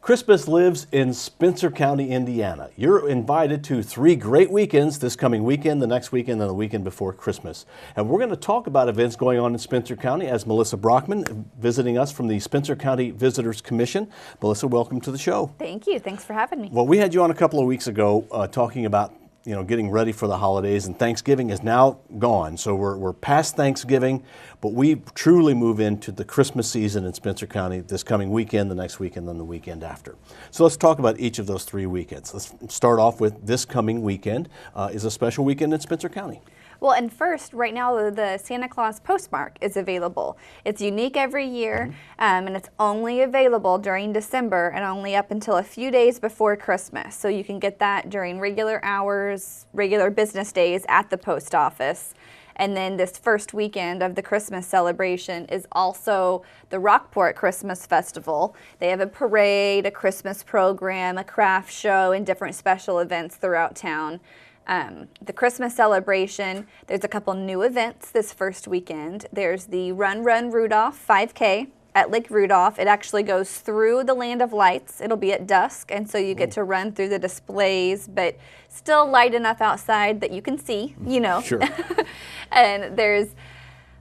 Christmas lives in Spencer County, Indiana. You're invited to 3 great weekends this coming weekend, the next weekend, and the weekend before Christmas. And we're going to talk about events going on in Spencer County as Melissa Brockman, visiting us from the Spencer County Visitors Commission. Melissa, welcome to the show. Thank you. Thanks for having me. Well, we had you on a couple of weeks ago talking about getting ready for the holidays, and Thanksgiving is now gone. So we're past Thanksgiving, but we truly move into the Christmas season in Spencer County this coming weekend, the next weekend, and the weekend after. So let's talk about each of those 3 weekends. Let's start off with this coming weekend is a special weekend in Spencer County. Well, and first, right now, the Santa Claus postmark is available. It's unique every year, and it's only available during December and only up until a few days before Christmas. So you can get that during regular hours, regular business days at the post office. And then this first weekend of the Christmas celebration is also the Rockport Christmas Festival. They have a parade, a Christmas program, a craft show, and different special events throughout town. The Christmas celebration, there's a couple new events this first weekend. There's the Run Run Rudolph 5K at Lake Rudolph. It actually goes through the Land of Lights. It'll be at dusk, and so you get to run through the displays, but still light enough outside that you can see, Sure. And there's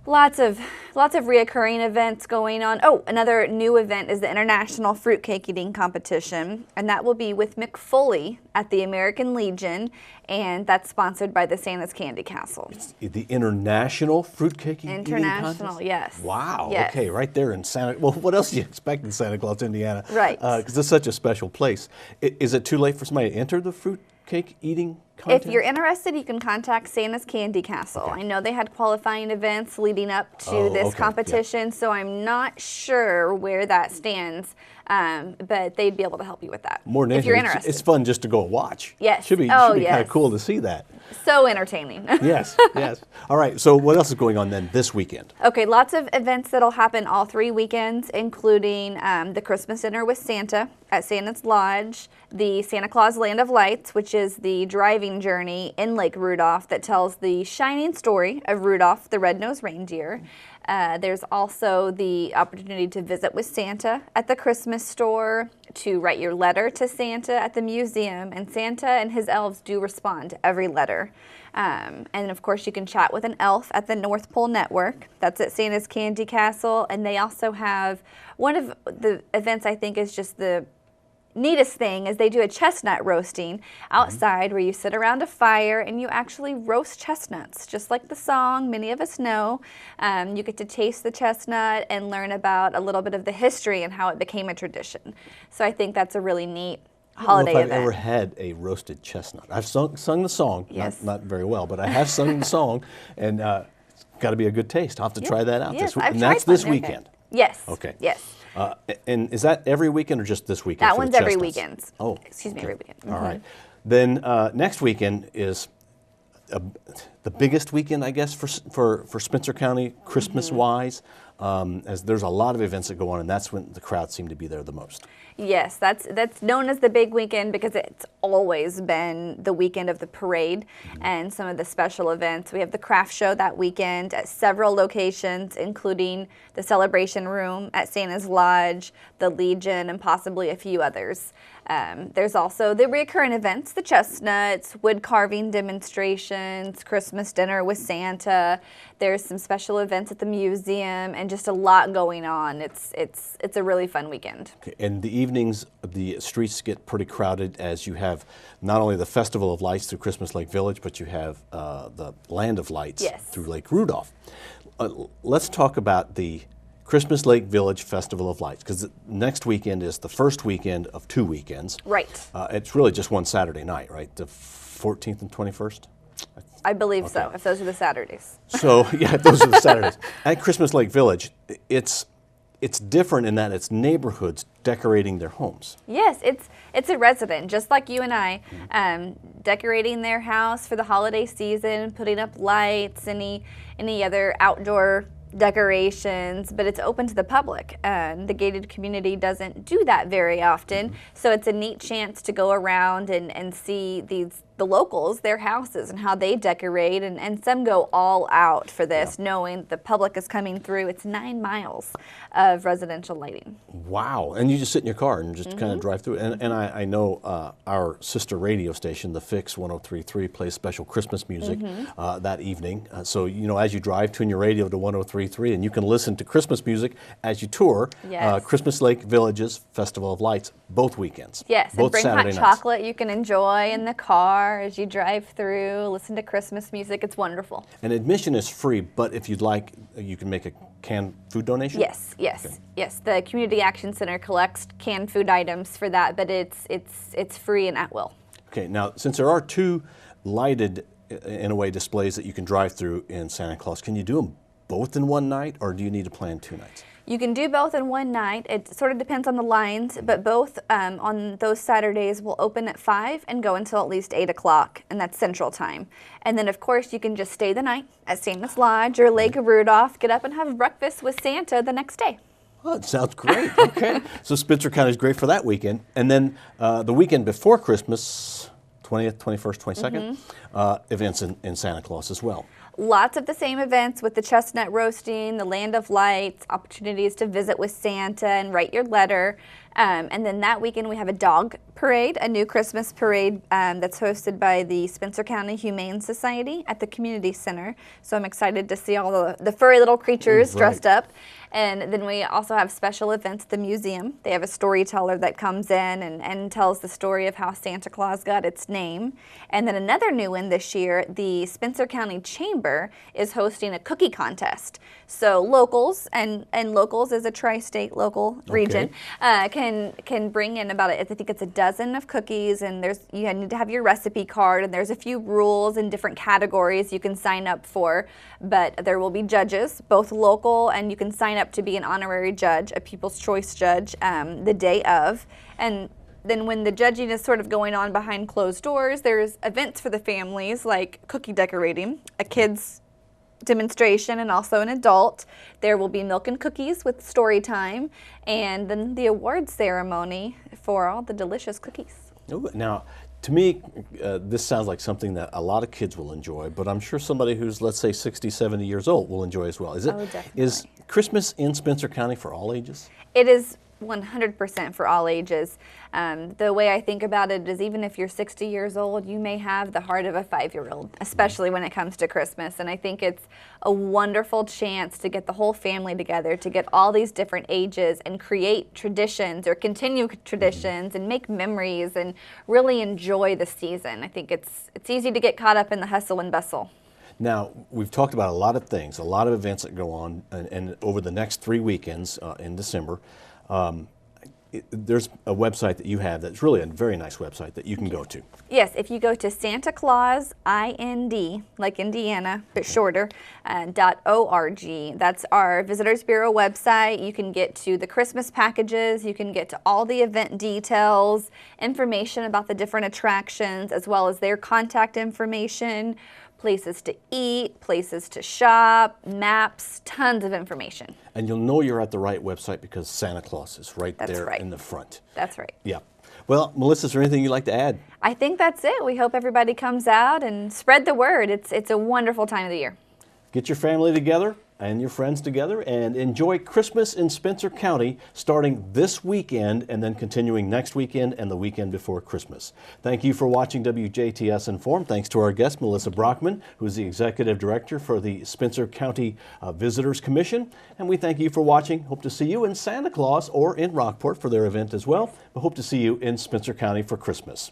lots of reoccurring events going on. Oh, another new event is the International Fruitcake Eating Competition, and that will be with McFoley at the American Legion, and that's sponsored by the Santa's Candy Castle. It's the International Fruitcake Eating Contest? International, yes. Wow, yes. Okay, right there in Santa, well, what else do you expect in Santa Claus, Indiana? Right. Because it's such a special place. Is it too late for somebody to enter the fruitcake eating contest? If you're interested, you can contact Santa's Candy Castle. Okay. I know they had qualifying events leading up to this competition, so I'm not sure where that stands, but they'd be able to help you with that. More than if you're anything, interested. it's fun just to go watch. Yes. Should be yes. kind of cool to see that. So entertaining. Yes, yes. All right, so what else is going on then this weekend? Okay, lots of events that'll happen all 3 weekends, including the Christmas dinner with Santa at Santa's Lodge, the Santa Claus Land of Lights, which is the driving journey in Lake Rudolph that tells the shining story of Rudolph the Red-Nosed Reindeer. There's also the opportunity to visit with Santa at the Christmas store, to write your letter to Santa at the museum, and Santa and his elves do respond to every letter. And of course you can chat with an elf at the North Pole Network. That's at Santa's Candy Castle, and they also have one of the events I think is just the neatest thing is they do a chestnut roasting outside where you sit around a fire and you actually roast chestnuts, just like the song many of us know. You get to taste the chestnut and learn about a little bit of the history and how it became a tradition. So I think that's a really neat holiday event. I've ever had a roasted chestnut. I've sung the song, yes. not very well, but I have sung the song, and it's got to be a good taste. I'll have to try that out. Yes, and that's this weekend. Yes. Okay. Yes. And is that every weekend or just this weekend? That one's every weekend. Oh, excuse me, every weekend. All right. Then next weekend is the biggest weekend, I guess, for Spencer County, Christmas-wise, as there's a lot of events that go on, and that's when the crowds seem to be there the most. Yes, that's known as the big weekend because it's always been the weekend of the parade and some of the special events. We have the craft show that weekend at several locations, including the Celebration Room at Santa's Lodge, the Legion, and possibly a few others. There's also the recurring events, the chestnuts, wood carving demonstrations, Christmas dinner with Santa. There's some special events at the museum and just a lot going on. It's a really fun weekend. Okay. And the evenings, the streets get pretty crowded as you have not only the Festival of Lights through Christmas Lake Village, but you have the Land of Lights through Lake Rudolph. Let's talk about the Christmas Lake Village Festival of Lights, because next weekend is the first weekend of 2 weekends. Right. It's really just one Saturday night, right? The 14th and 21st? I believe so, if those are the Saturdays. So, yeah, those are the Saturdays. At Christmas Lake Village, it's different in that it's neighborhoods decorating their homes. Yes, it's a resident, just like you and I, decorating their house for the holiday season, putting up lights, any other outdoor decorations, but it's open to the public. The gated community doesn't do that very often, so it's a neat chance to go around and see these the locals, their houses and how they decorate, and some go all out for this, knowing the public is coming through. It's 9 miles of residential lighting. Wow. And you just sit in your car and just kind of drive through. And I know our sister radio station, The Fix 103.3, plays special Christmas music that evening. So, you know, as you drive, tune your radio to 103.3, and you can listen to Christmas music as you tour Christmas Lake Village's Festival of Lights both weekends. Yes, both and bring Saturday hot nights. chocolate you can enjoy in the car as you drive through, listen to Christmas music. It's wonderful. And admission is free, but if you'd like, you can make a canned food donation? Yes, yes, okay. Yes. The Community Action Center collects canned food items for that, but it's free and at will. Okay, now since there are 2 lighted, in a way, displays that you can drive through in Santa Claus, can you do them both in one night, or do you need to plan 2 nights? You can do both in one night. It sort of depends on the lines, but both on those Saturdays will open at 5 and go until at least 8 o'clock, and that's Central Time. And then, of course, you can just stay the night at Santa's Lodge or Lake Rudolph, get up and have breakfast with Santa the next day. Oh, it sounds great. Okay. So Spencer County is great for that weekend. And then the weekend before Christmas, 20th, 21st, 22nd, events in Santa Claus as well. Lots of the same events with the chestnut roasting, the Land of Lights, opportunities to visit with Santa and write your letter. And then that weekend we have a dog parade, a new Christmas parade that's hosted by the Spencer County Humane Society at the Community Center. So I'm excited to see all the furry little creatures dressed up. And then we also have special events at the museum. They have a storyteller that comes in and tells the story of how Santa Claus got its name. And then another new one this year, the Spencer County Chamber is hosting a cookie contest. So locals, and locals is a tri-state local region, can bring in about, I think it's a dozen of cookies, and you need to have your recipe card, and there's a few rules and different categories you can sign up for. But there will be judges, both local, and you can sign up to be an honorary judge, a People's Choice judge, the day of. And then when the judging is sort of going on behind closed doors, there's events for the families like cookie decorating, a kid's demonstration, and also an adult. There will be milk and cookies with story time, and then the award ceremony for all the delicious cookies. Ooh, now, to me, this sounds like something that a lot of kids will enjoy, but I'm sure somebody who's, let's say, 60, 70 years old will enjoy as well. Is Christmas in Spencer County for all ages? It is 100% for all ages. The way I think about it is, even if you're 60 years old, you may have the heart of a 5-year-old, especially when it comes to Christmas. And I think it's a wonderful chance to get the whole family together, to get all these different ages and create traditions or continue traditions and make memories and really enjoy the season. I think it's easy to get caught up in the hustle and bustle. Now, we've talked about a lot of things, a lot of events that go on, and over the next 3 weekends in December. There's a website that you have that's really a very nice website that you can go to. Yes, if you go to Santa Claus, IND, like Indiana, but shorter, .org. That's our Visitors Bureau website. You can get to the Christmas packages, you can get to all the event details, information about the different attractions, as well as their contact information, places to eat, places to shop, maps, tons of information. And you'll know you're at the right website because Santa Claus is right there in the front. That's right. Yeah. Well, Melissa, is there anything you'd like to add? I think that's it. We hope everybody comes out and spread the word. It's a wonderful time of the year. Get your family together and your friends together and enjoy Christmas in Spencer County starting this weekend and then continuing next weekend and the weekend before Christmas. Thank you for watching WJTS Inform. Thanks to our guest, Melissa Brockman, who's the Executive Director for the Spencer County Visitors Commission. And we thank you for watching. Hope to see you in Santa Claus or in Rockport for their event as well. We hope to see you in Spencer County for Christmas.